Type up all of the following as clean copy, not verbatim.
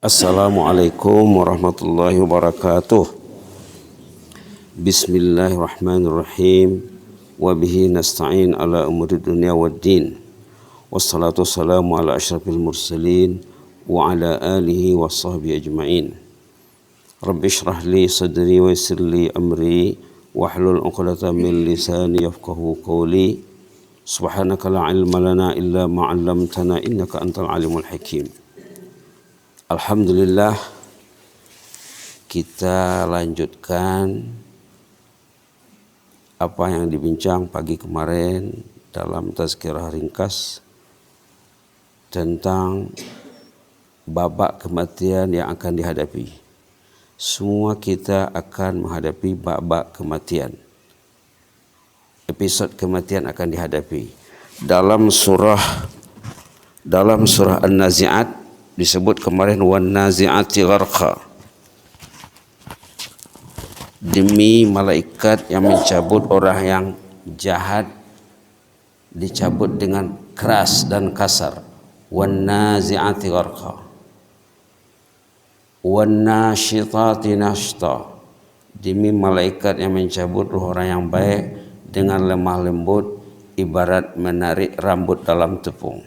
Assalamualaikum warahmatullahi wabarakatuh. Bismillahirrahmanirrahim. Wabihi nasta'in ala umuri dunia waddin. Wassalatu wassalamu ala asyrafil mursalin wa ala alihi wa sahbihi ajma'in. Rabbi syrah li sadri wa yassir li amri wahlul 'uqdatam min lisani yafqahu qawli. Subhanaka la ilma lana illa ma 'allamtana innaka antal alimul hakim. Alhamdulillah, kita lanjutkan apa yang dibincang pagi kemarin dalam tazkirah ringkas tentang babak kematian yang akan dihadapi. Semua kita akan menghadapi babak kematian. Episode kematian akan dihadapi. Dalam surah An-Nazi'at disebut kemarin wan nazi'ati gharqa, demi malaikat yang mencabut orang yang jahat dicabut dengan keras dan kasar. Wan nazi'ati gharqa wan nasyitati nashta, demi malaikat yang mencabut roh orang yang baik dengan lemah lembut ibarat menarik rambut dalam tepung.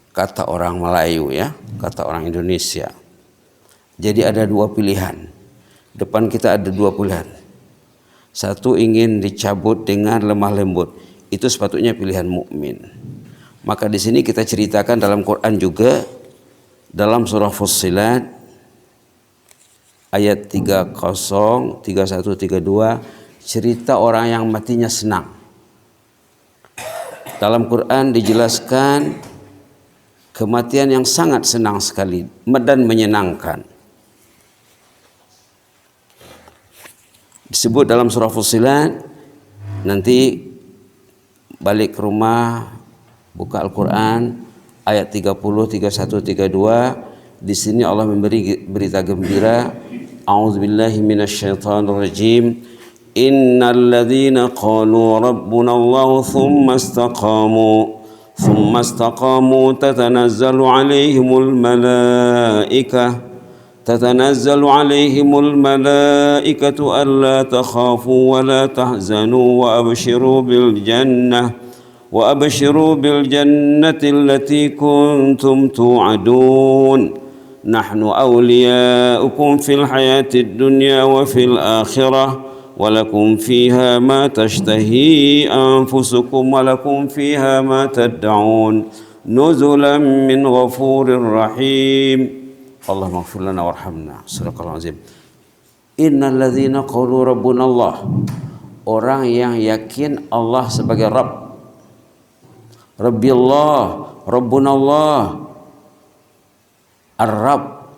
Kata orang Melayu ya, kata orang Indonesia. Jadi ada dua pilihan. Depan kita ada dua pilihan. Satu ingin dicabut dengan lemah lembut. Itu sepatutnya pilihan mukmin. Maka di sini kita ceritakan dalam Quran juga, dalam surah Fussilat ayat 30, 31, 32, cerita orang yang matinya senang. Dalam Quran dijelaskan kematian yang sangat senang sekali dan menyenangkan. Disebut dalam surah Fussilat, nanti balik ke rumah buka Al-Quran ayat 30, 31, 32. Di sini Allah memberi berita gembira. A'udzubillahi minasyaitonirrajim. Innal ladzina qalu rabbuna Allah tsumma istaqamu ثم استقاموا تتنزل عليهم الملائكة ألا تخافوا ولا تحزنوا وأبشروا بالجنة التي كنتم توعدون نحن أولياؤكم في الحياة الدنيا وفي الآخرة walakum fiha ma tashtahi anfusukum walakum fiha ma tad'un nuzulan min ghafurir rahim. Allahumma ighfir lana warhamna. Sadaqallahul azim. Innal ladzina qalu rabbuna Allah, orang yang yakin Allah sebagai Rabb. Rabbi Allah, Rabbuna Allah, Ar-Rabb.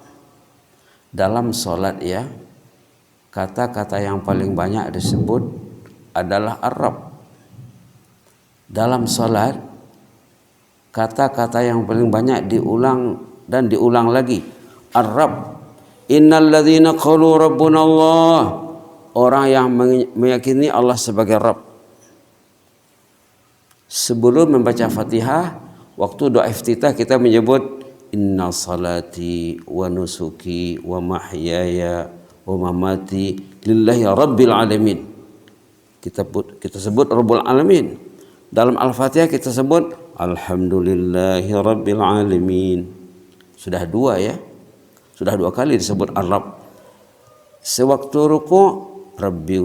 Dalam salat ya, kata-kata yang paling banyak disebut adalah Ar-Rabb. Dalam salat, kata-kata yang paling banyak diulang dan diulang lagi. Ar-Rabb. Innal ladzina qalu rabbuna Allah. Orang yang meyakini Allah sebagai Rabb. Sebelum membaca Fatihah, waktu doa iftitah kita menyebut inna salati wa nusuki wa mahyaya wa mamati lillahi rabbil alamin. Kita sebut Rabbul Alamin. Dalam Al-Fatihah kita sebut alhamdulillahi rabbil alamin. Sudah dua ya. Sudah dua kali disebut Ar-Rabb. Sewaktu ruku' Rabbi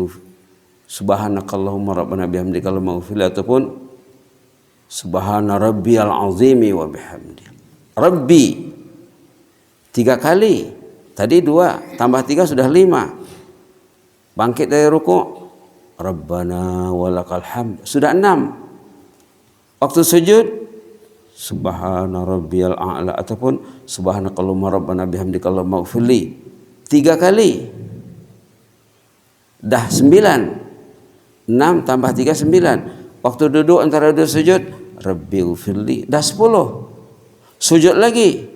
subhanakallahumma rabbana bihamdika Allahumma ighfir ataupun subhana rabbiyal azimi wa bihamdi. Rabbi 3 kali. Tadi 2 tambah 3 sudah 5. Bangkit dari ruku' Rabbana walakal hamd sudah 6. Waktu sujud subhana rabbiyal a'la ataupun subhanakallahumma rabbana bihamdika Allahumma ighfirli 3 kali. Dah 9. 6 tambah 3 9. Waktu duduk antara dua sujud Rabbi ighfirli dah 10. Sujud lagi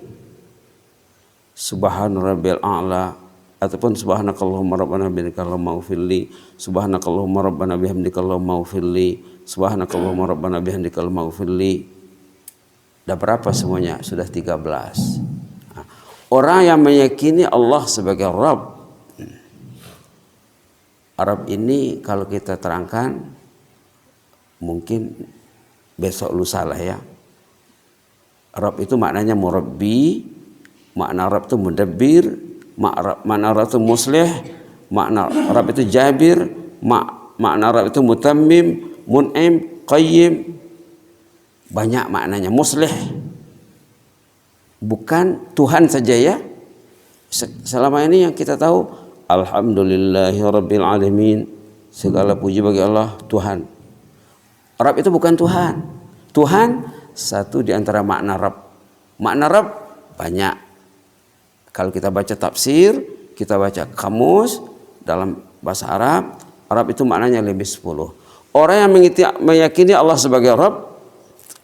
subhana rabbiyal a'la ataupun subhanakallahumma rabbana bihamdika Allahumma ighfirli subhanakallahumma rabbana bihamdika Allahumma ighfirli subhanakallahumma rabbana bihamdika Allahumma ighfirli. Dah berapa semuanya? Sudah 13. Orang yang meyakini Allah sebagai Rabb. Rabb ini kalau kita terangkan mungkin besok lusa lah ya. Rabb itu maknanya murabbi, makna Rabb itu mudabbir, makna Rabb itu muslih, makna Rabb itu jabir, makna Rabb itu mutammim, mun'im, qayyim. Banyak maknanya. Muslih bukan Tuhan saja ya. Selama ini yang kita tahu alhamdulillahi rabbil alamin, segala puji bagi Allah Tuhan. Rabb itu bukan Tuhan. Tuhan satu di antara makna Rabb. Makna Rabb banyak. Kalau kita baca tafsir, kita baca kamus dalam bahasa Arab, Rabb itu maknanya lebih 10. Orang yang meyakini Allah sebagai Rabb,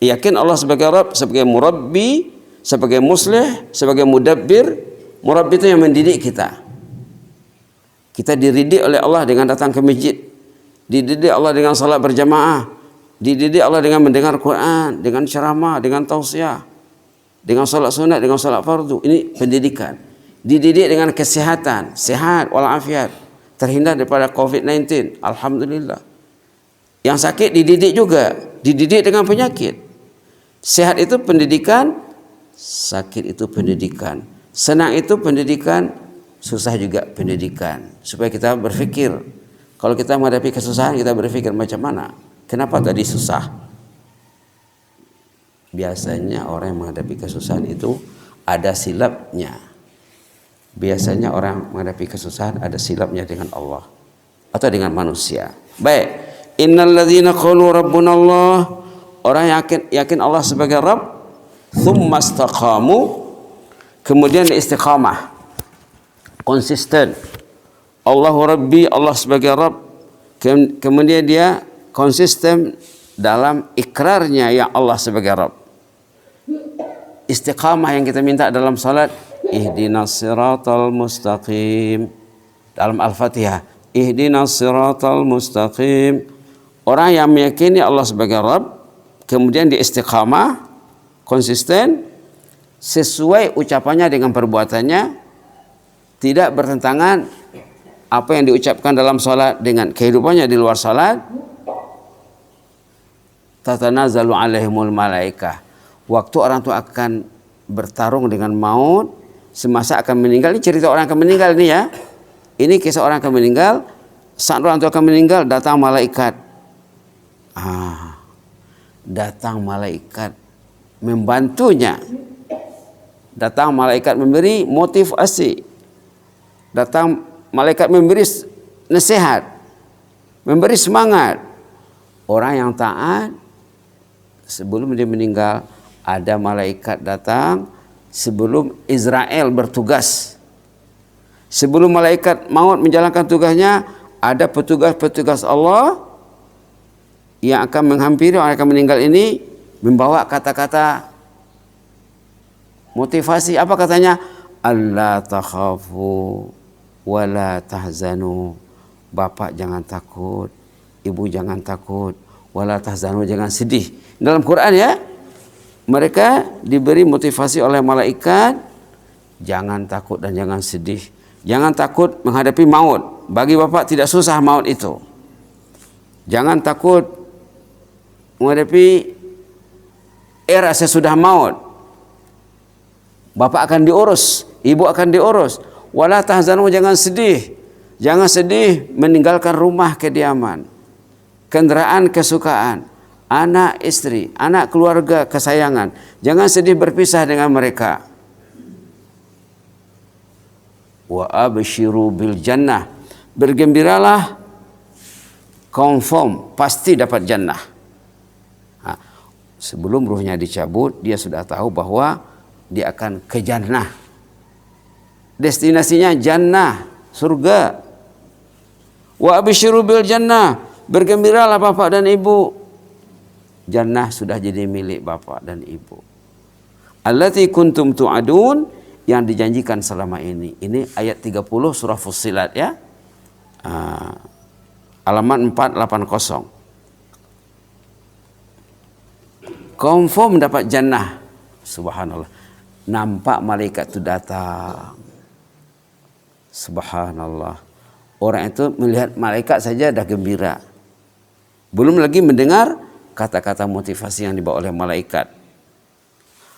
yakin Allah sebagai Rabb, sebagai murabbi, sebagai muslih, sebagai mudabbir. Murabbi itu yang mendidik kita. Kita dididik oleh Allah dengan datang ke masjid, dididik Allah dengan salat berjamaah, dididik Allah dengan mendengar Quran, dengan ceramah, dengan tausiah, dengan salat sunat, dengan salat fardu. Ini pendidikan. Dididik dengan kesehatan, sehat walafiat, terhindar daripada COVID-19. Alhamdulillah. Yang sakit dididik juga, dididik dengan penyakit. Sehat itu pendidikan, sakit itu pendidikan, senang itu pendidikan, susah juga pendidikan, supaya kita berpikir. Kalau kita menghadapi kesusahan, kita berpikir macam mana? Kenapa tadi susah? Biasanya orang yang menghadapi kesusahan itu ada silapnya. Biasanya orang menghadapi kesusahan ada silapnya dengan Allah atau dengan manusia. Baik, innal ladzina qalu rabbuna Allah, orang yang yakin Allah sebagai Rabb, tsumma istaqamu, kemudian istiqamah, konsisten. Allahu Rabbi, Allah sebagai Rabb. Kemudian dia konsisten dalam ikrarnya yang Allah sebagai Rabb. Istiqamah yang kita minta dalam salat, ihdinas siratal mustaqim. Dalam Al-Fatihah, ihdinas siratal mustaqim. Orang yang meyakini Allah sebagai Rabb, kemudian dia istiqamah, konsisten, sesuai ucapannya dengan perbuatannya, tidak bertentangan apa yang diucapkan dalam salat dengan kehidupannya di luar salat. Tatanazzalu alaihimul malaikah. Waktu orang itu akan bertarung dengan maut, semasa akan meninggal. Ini cerita orang akan meninggal ini ya. Ini kisah orang akan meninggal. Saat orang itu akan meninggal, datang malaikat. Datang malaikat membantunya. Datang malaikat memberi motivasi. Datang malaikat memberi nasihat, memberi semangat. Orang yang taat, sebelum dia meninggal, ada malaikat datang sebelum Israel bertugas. Sebelum malaikat maut menjalankan tugasnya, ada petugas-petugas Allah yang akan menghampiri orang yang akan meninggal ini, membawa kata-kata motivasi. Apa katanya? Allah takhafu wala tahzanu. Bapak jangan takut, ibu jangan takut, wala tahzanu, jangan sedih. Dalam Quran ya, mereka diberi motivasi oleh malaikat, jangan takut dan jangan sedih. Jangan takut menghadapi maut. Bagi bapak tidak susah maut itu. Jangan takut menghadapi era sesudah maut. Bapak akan diurus, ibu akan diurus. Wala tahzanu, jangan sedih. Jangan sedih meninggalkan rumah kediaman, kendaraan kesukaan, anak istri, anak keluarga kesayangan. Jangan sedih berpisah dengan mereka. Wa abshiru bil jannah. Bergembiralah, confirm, pasti dapat jannah. Sebelum ruhnya dicabut, dia sudah tahu bahwa dia akan ke jannah. Destinasinya jannah, surga. Wa abshiru bil jannah. Bergembiralah bapak dan ibu. Jannah sudah jadi milik bapak dan ibu. Allati kuntum tu'adun, yang dijanjikan selama ini. Ini ayat 30 surah Fussilat ya. Halaman 480. Confirm dapat jannah. Subhanallah. nampak malaikat itu datang. Subhanallah. Orang itu melihat malaikat saja dah gembira. Belum lagi mendengar kata-kata motivasi yang dibawa oleh malaikat.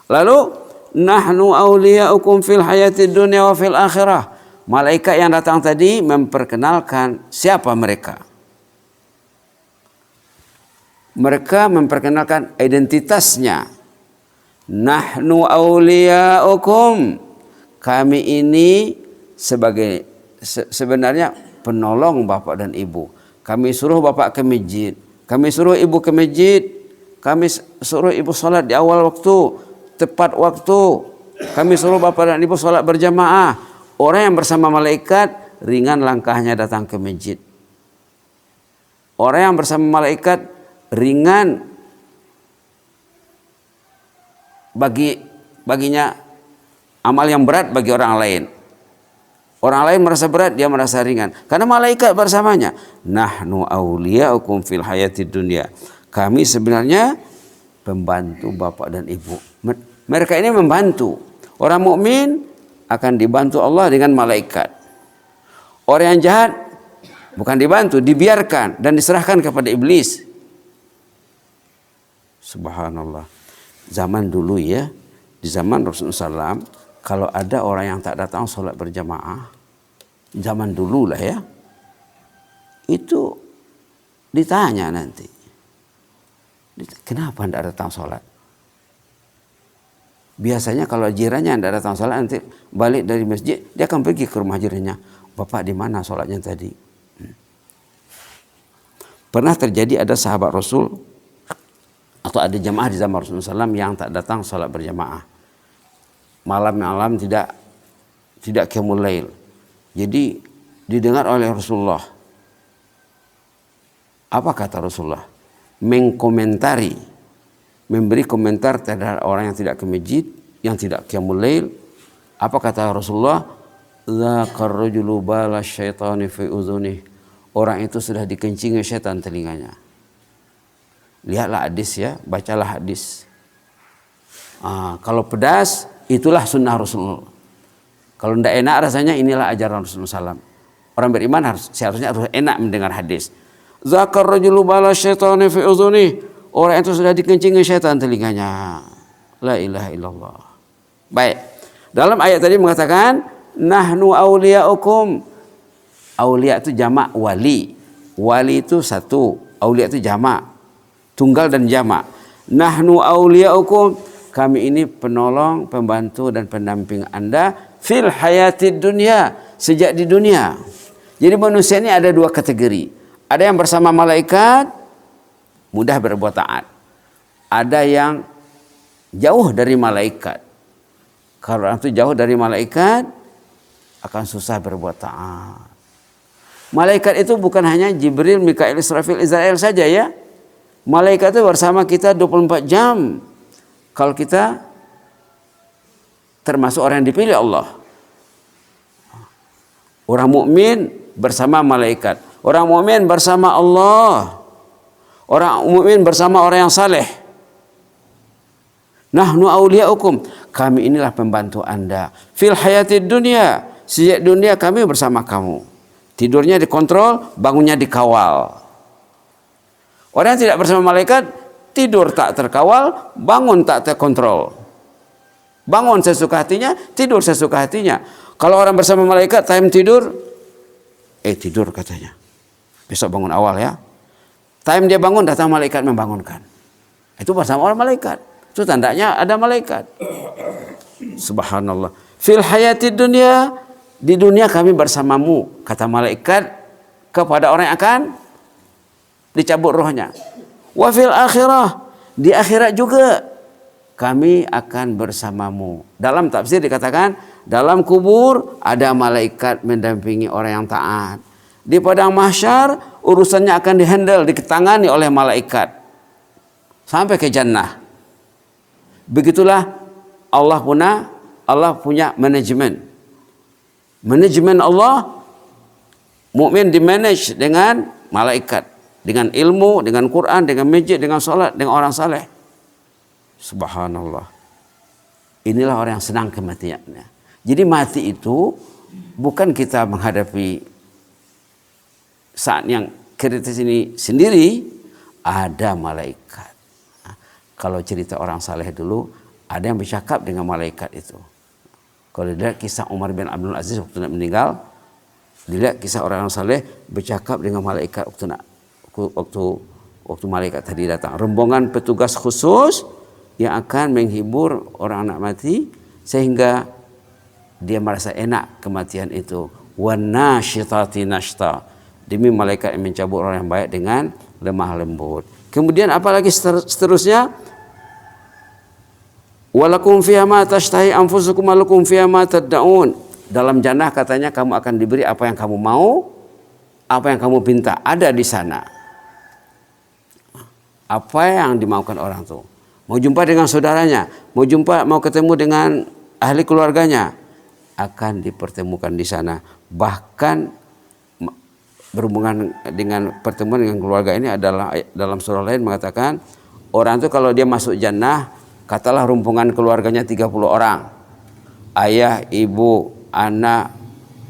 Lalu, nahnu awliya'ukum fil hayatid dunya wa fil akhirah. Malaikat yang datang tadi memperkenalkan siapa mereka. Mereka memperkenalkan identitasnya. Nahnu awliya'ukum. Kami ini sebenarnya penolong bapak dan ibu. Kami suruh bapak ke masjid. Kami suruh ibu ke masjid. Kami suruh ibu sholat di awal waktu, tepat waktu. Kami suruh bapak dan ibu sholat berjamaah. Orang yang bersama malaikat ringan langkahnya datang ke masjid. Orang yang bersama malaikat ringan baginya amal yang berat bagi orang lain. Orang lain merasa berat, dia merasa ringan. Karena malaikat bersamanya. Nahnu awliya'ukum fil hayatid dunya. Kami sebenarnya pembantu bapak dan ibu. Mereka ini membantu. Orang mukmin akan dibantu Allah dengan malaikat. Orang yang jahat bukan dibantu, dibiarkan dan diserahkan kepada iblis. Subhanallah. Zaman dulu ya, di zaman Rasulullah SAW, kalau ada orang yang tak datang sholat berjamaah, zaman dulu lah ya, itu ditanya nanti, kenapa tidak datang sholat? Biasanya kalau jirannya tidak datang sholat, nanti balik dari masjid, dia akan pergi ke rumah jirannya. Bapak di mana sholatnya tadi? Pernah terjadi ada sahabat Rasul, atau ada jamaah di zaman Rasulullah SAW yang tak datang sholat berjamaah. Malam-malam tidak qiyamul lail. Jadi didengar oleh Rasulullah. Apa kata Rasulullah? Mengkomentari, memberi komentar terhadap orang yang tidak ke masjid, yang tidak qiyamul lail. Apa kata Rasulullah? Dzakar rajulu bala syaitani fi udhunih. Orang itu sudah dikencingi syaitan telinganya. Lihatlah hadis ya, bacalah hadis. Kalau pedas, itulah sunnah Rasulullah. Kalau tidak enak rasanya, inilah ajaran Rasulullah SAW. Orang beriman seharusnya harus enak mendengar hadis. Zakar rajulu bala syaitani fi udhunih. Orang itu sudah dikencingi syaitan telinganya. La ilaha illallah. Baik. Dalam ayat tadi mengatakan, nahnu awliya'ukum. Awliya itu jamak wali. Wali itu satu. Awliya itu jamak. Tunggal dan jamak. Nahnu awliya'ukum. Kami ini penolong, pembantu dan pendamping Anda fil hayatid dunya, sejak di dunia. Jadi manusia ini ada dua kategori. Ada yang bersama malaikat, mudah berbuat taat. Ada yang jauh dari malaikat. Kalau orang itu jauh dari malaikat, akan susah berbuat taat. Malaikat itu bukan hanya Jibril, Mikail, Israfil, Israel saja ya. Malaikat itu bersama kita 24 jam. Kalau kita termasuk orang yang dipilih Allah. Orang mukmin bersama malaikat. Orang mukmin bersama Allah. Orang mukmin bersama orang yang saleh. Nahnu awliya'ukum. Kami inilah pembantu Anda. Fil hayatid dunya. Sejak dunia kami bersama kamu. Tidurnya dikontrol, bangunnya dikawal. Orang yang tidak bersama malaikat, tidur tak terkawal, bangun tak terkontrol. Bangun sesuka hatinya, tidur sesuka hatinya. Kalau orang bersama malaikat, time tidur, tidur katanya. Besok bangun awal ya. Time dia bangun, datang malaikat membangunkan. Itu bersama orang malaikat. Itu tandanya ada malaikat. Subhanallah. Fil hayatid dunya, di dunia kami bersamamu, kata malaikat kepada orang yang akan dicabut rohnya. Wa fil akhirah, di akhirat juga kami akan bersamamu. Dalam tafsir dikatakan, dalam kubur ada malaikat mendampingi orang yang taat. Di padang mahsyar urusannya akan dihandle, ditangani oleh malaikat sampai ke jannah. Begitulah Allah punya manajemen. Manajemen Allah, mukmin dimanage dengan malaikat. Dengan ilmu, dengan Quran, dengan masjid, dengan salat, dengan orang saleh. Subhanallah. inilah orang yang senang kematiannya. Jadi mati itu bukan kita menghadapi saat yang kritis ini sendiri, ada malaikat. Nah, kalau cerita orang saleh dulu, ada yang bercakap dengan malaikat itu. Kalau dilihat kisah Umar bin Abdul Aziz waktu nak meninggal, dilihat kisah orang saleh bercakap dengan malaikat waktu malaikat tadi datang. Rombongan petugas khusus yang akan menghibur orang anak mati sehingga dia merasa enak kematian itu. Wan nasyitati nashta, demi malaikat yang mencabut orang yang baik dengan lemah lembut. Kemudian apalagi seterusnya, walakum fiha ma tashtahi anfusukum walakum fiha ma tad'un. Dalam jannah katanya kamu akan diberi apa yang kamu mau, apa yang kamu pinta, ada di sana. Apa yang dimaukan orang tuh? Mau jumpa dengan saudaranya, mau ketemu dengan ahli keluarganya, akan dipertemukan di sana. Bahkan berhubungan dengan pertemuan dengan keluarga ini adalah dalam surah lain mengatakan orang itu kalau dia masuk jannah, katalah rombongan keluarganya 30 orang. Ayah, ibu, anak,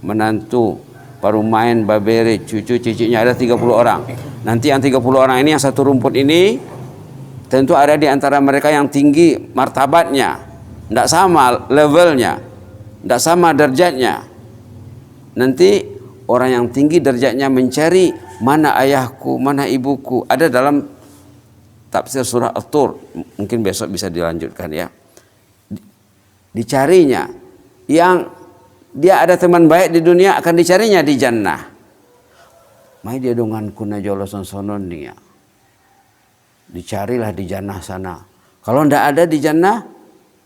menantu, parumain, babere, cucu, cicitnya ada 30 orang. Nanti yang 30 orang ini yang satu rumput ini tentu ada di antara mereka yang tinggi martabatnya, tidak sama levelnya, tidak sama derajatnya. Nanti orang yang tinggi derajatnya mencari mana ayahku, mana ibuku. Ada dalam tafsir surah At-Tur, mungkin besok bisa dilanjutkan ya. Dicarinya, yang dia ada teman baik di dunia akan dicarinya di jannah. Mai dia dengan kuna joloson sonon dia. Dicarilah di jannah sana. Kalau tidak ada di jannah,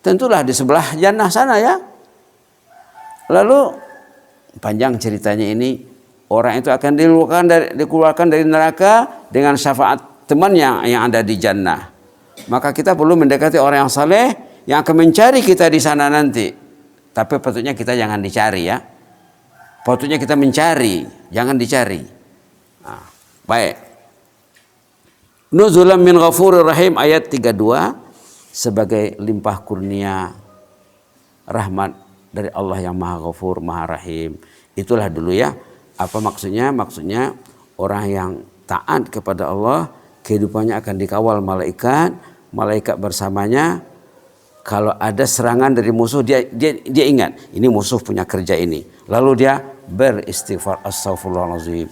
tentulah di sebelah jannah sana ya. Lalu panjang ceritanya ini, orang itu akan dikeluarkan dari neraka dengan syafaat teman yang ada di jannah. Maka kita perlu mendekati orang yang saleh yang akan mencari kita di sana nanti. Tapi patutnya kita jangan dicari ya. Patutnya kita mencari, jangan dicari. Nah, baik. Nuzulam min ghafurir rahim ayat 32 sebagai limpah kurnia rahmat dari Allah yang Maha Ghafur, Maha Rahim. Itulah dulu ya. Apa maksudnya? Maksudnya orang yang taat kepada Allah, kehidupannya akan dikawal malaikat, malaikat bersamanya. Kalau ada serangan dari musuh, dia ingat ini musuh punya kerja ini. Lalu dia beristighfar, astaghfirullahaladzim.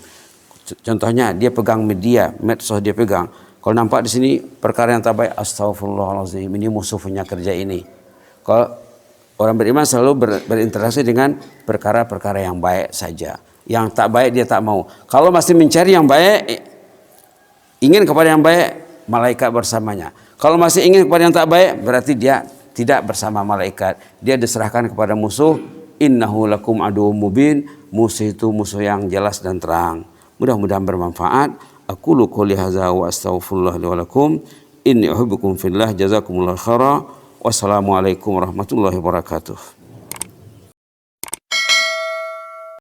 Contohnya dia pegang media, medsos dia pegang. Kalau nampak di sini perkara yang tak baik, astaghfirullahaladzim, ini musuh punya kerja ini. Kalau orang beriman selalu berinteraksi dengan perkara-perkara yang baik saja. Yang tak baik dia tak mau. Kalau masih mencari yang baik, ingin kepada yang baik, malaikat bersamanya. Kalau masih ingin kepada yang tak baik, berarti dia tidak bersama malaikat. Dia diserahkan kepada musuh. Innahu lakum aduwwum mubin. Musuh itu musuh yang jelas dan terang. Mudah-mudahan bermanfaat. Aqulu qouli hadza wa astaghfirullah li wa lakum. Inni uhibbukum fillah. Jazakumullahu khairan. Wassalamualaikum warahmatullahi wabarakatuh.